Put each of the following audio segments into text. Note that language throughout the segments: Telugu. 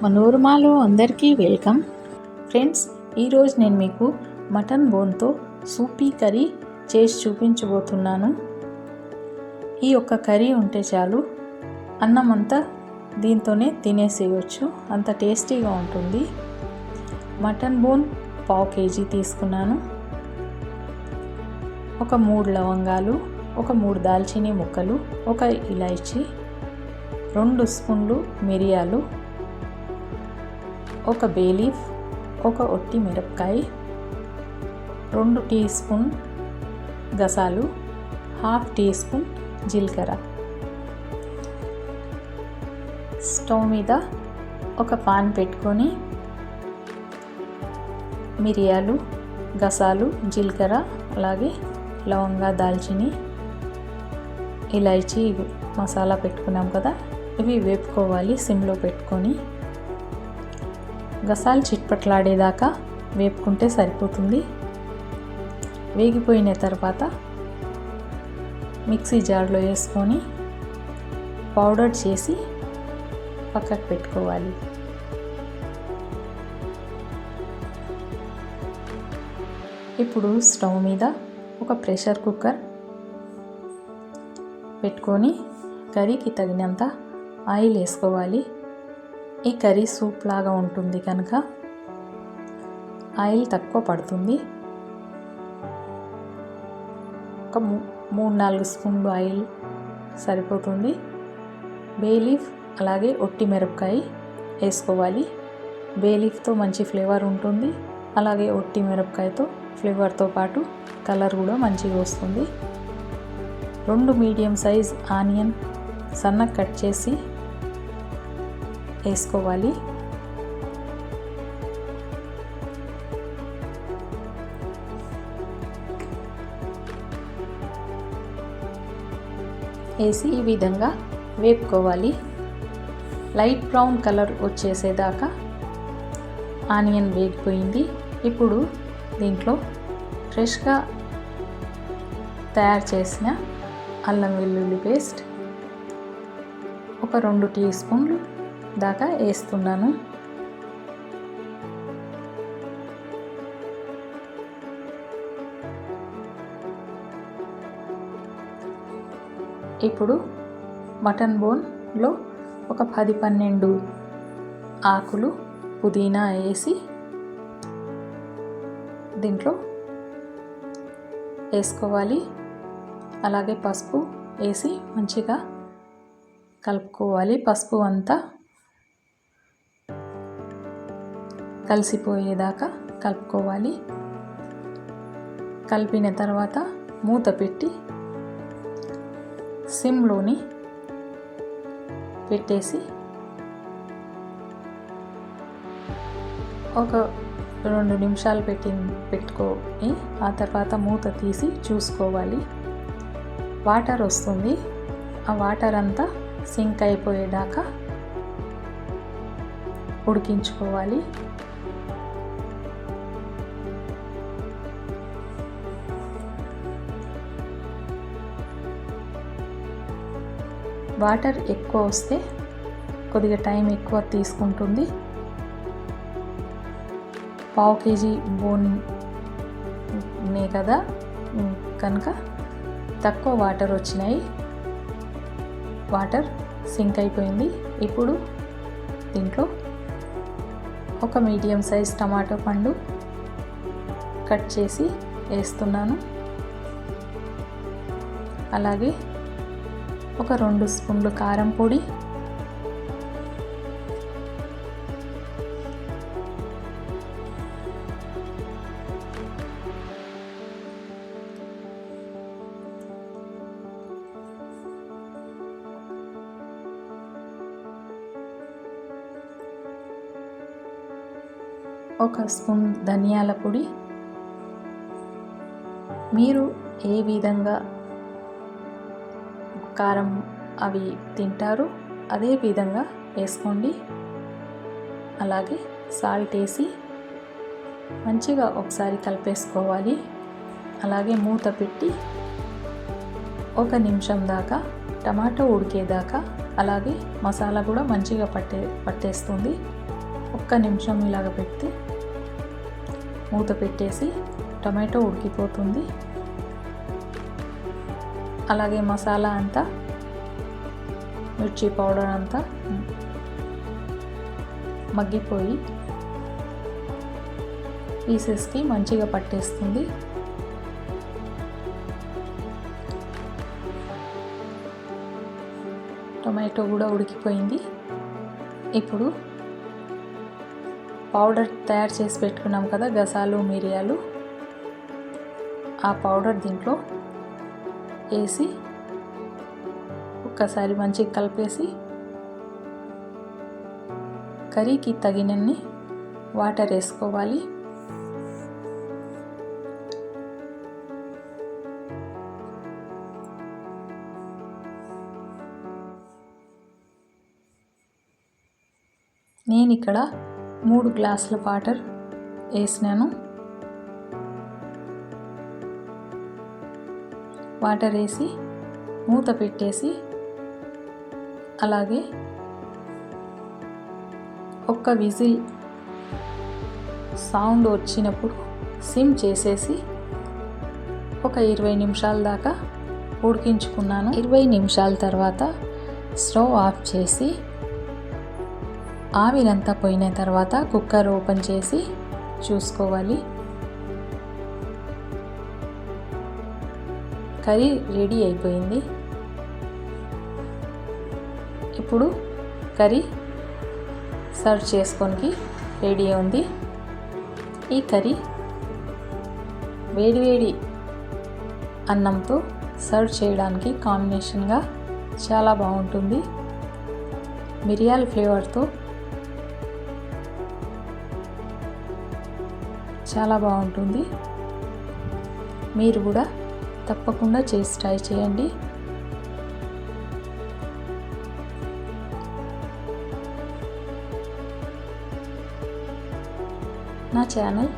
మనోరమాలో అందరికీ వెల్కమ్ ఫ్రెండ్స్. ఈరోజు నేను మీకు మటన్ బోన్తో సూపీ కర్రీ చేసి చూపించబోతున్నాను. ఈ ఒక్క కర్రీ ఉంటే చాలు, అన్నం అంతా దీంతోనే తినేసేయచ్చు, అంత టేస్టీగా ఉంటుంది. మటన్ బోన్ 1/2 kg తీసుకున్నాను. ఒక 3 లవంగాలు, ఒక 3 దాల్చినీ ముక్కలు, ఒక ఇలాచీ, 2 స్పూన్లు మిరియాలు, ఒక బే లీఫ్, ఒక ఒట్టి మిరపకాయ, 2 టీ స్పూన్ గసాలు, 1/2 టీ స్పూన్ జీలకర్ర. స్టవ్ మీద ఒక పాన్ పెట్టుకొని మిరియాలు, గసాలు, జీలకర్ర, అలాగే లవంగా, దాల్చిని, ఇలాచీ మసాలా పెట్టుకున్నాం కదా, ఇవి వేపుకోవాలి సిమ్లో పెట్టుకొని. గసాలు చిట్పట్లాడేదాకా వేపుకుంటే సరిపోతుంది. వేగిపోయిన తర్వాత మిక్సీ జార్లో వేసుకొని పౌడర్ చేసి పక్కకు పెట్టుకోవాలి. ఇప్పుడు స్టవ్ మీద ఒక ప్రెషర్ కుక్కర్ పెట్టుకొని కర్రీకి తగినంత ఆయిల్ వేసుకోవాలి. ఈ కర్రీ సూప్ లాగా ఉంటుంది కనుక ఆయిల్ తక్కువ పడుతుంది. ఒక 3-4 స్పూన్లు ఆయిల్ సరిపోతుంది. బే లీఫ్ అలాగే ఒట్టి మిరపకాయ వేసుకోవాలి. బే లీఫ్తో మంచి ఫ్లేవర్ ఉంటుంది, అలాగే ఒట్టి మిరపకాయతో ఫ్లేవర్తో పాటు కలర్ కూడా మంచిగా వస్తుంది. 2 మీడియం సైజ్ ఆనియన్ సన్నగా కట్ చేసి వేసుకోవాలి. వేసి ఈ విధంగా వేపుకోవాలి. లైట్ బ్రౌన్ కలర్ వచ్చేసేదాకా ఆనియన్ వేగిపోయింది. ఇప్పుడు దీంట్లో ఫ్రెష్గా తయారు చేసిన అల్లం వెల్లుల్లి పేస్ట్ ఒక 2 టీ స్పూన్లు దాకా వేస్తున్నాను. ఇప్పుడు మటన్ బోన్లో ఒక 10-12 ఆకులు పుదీనా వేసి దీంట్లో వేసుకోవాలి. అలాగే పసుపు వేసి మంచిగా కలుపుకోవాలి. పసుపు అంతా కలిసిపోయేదాకా కలుపుకోవాలి. కలిపిన తర్వాత మూత పెట్టి సిమ్లోని పెట్టేసి ఒక 2 నిమిషాలు పెట్టుకొని ఆ తర్వాత మూత తీసి చూసుకోవాలి. వాటర్ వస్తుంది, ఆ వాటర్ అంతా సింక్ అయిపోయేదాకా ఉడికించుకోవాలి. వాటర్ ఎక్కువ వస్తే కొద్దిగా టైం ఎక్కువ తీసుకుంటుంది. 1/2 kg బోన్నే కదా కనుక తక్కువ వాటర్ వచ్చినాయి. వాటర్ సింక్ అయిపోయింది. ఇప్పుడు దీంట్లో ఒక మీడియం సైజ్ టమాటో పండు కట్ చేసి వేస్తున్నాను. అలాగే ఒక 2 స్పూన్లు కారం పొడి, ఒక స్పూన్ ధనియాల పొడి. మీరు ఏ విధంగా కారం అవి తింటారు అదే విధంగా వేసుకోండి. అలాగే సాల్ట్ వేసి మంచిగా ఒకసారి కలిపేసుకోవాలి. అలాగే మూత పెట్టి 1 నిమిషం దాకా టమాటో ఉడికేదాకా అలాగే మసాలా కూడా మంచిగా పట్టేస్తుంది. ఒక్క నిమిషం ఇలాగ పెట్టి మూత పెట్టేసి టమాటో ఉడికిపోతుంది. అలాగే మసాలా అంతా, మిర్చి పౌడర్ అంతా మగ్గిపోయి పీసెస్కి మంచిగా పట్టేస్తుంది. టొమాటో కూడా ఉడికిపోయింది. ఇప్పుడు పౌడర్ తయారు చేసి పెట్టుకున్నాం కదా, గసాలు మిరియాలు, ఆ పౌడర్ దీంట్లో వేసి ఒక్కసారి మంచిగా కలిపేసి కర్రీకి తగినన్ని వాటర్ వేసుకోవాలి. నేను ఇక్కడ 3 గ్లాసుల వాటర్ వేసినాను. వాటర్ వేసి మూత పెట్టేసి అలాగే ఒక్క విజిల్ సౌండ్ వచ్చినప్పుడు సిమ్ చేసేసి ఒక 20 నిమిషాల దాకా ఉడికించుకున్నాను. 20 నిమిషాల తర్వాత స్టవ్ ఆఫ్ చేసి ఆవిరంతా పోయిన తర్వాత కుక్కర్ ఓపెన్ చేసి చూసుకోవాలి. కర్రీ రెడీ అయిపోయింది. ఇప్పుడు కర్రీ సర్వ్ చేసుకోనికి రెడీ ఉంది. ఈ కర్రీ వేడివేడి అన్నంతో సర్వ్ చేయడానికి కాంబినేషన్గా చాలా బాగుంటుంది. మిరియాల ఫ్లేవర్తో చాలా బాగుంటుంది. మీరు కూడా తప్పకుండా చేసి ట్రై చేయండి. నా ఛానల్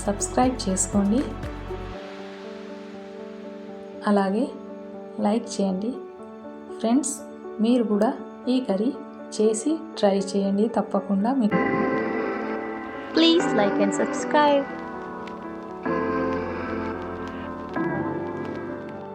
సబ్స్క్రైబ్ చేసుకోండి, అలాగే లైక్ చేయండి. ఫ్రెండ్స్, మీరు కూడా ఈ కర్రీ చేసి ట్రై చేయండి తప్పకుండా. మీకు Please like and subscribe.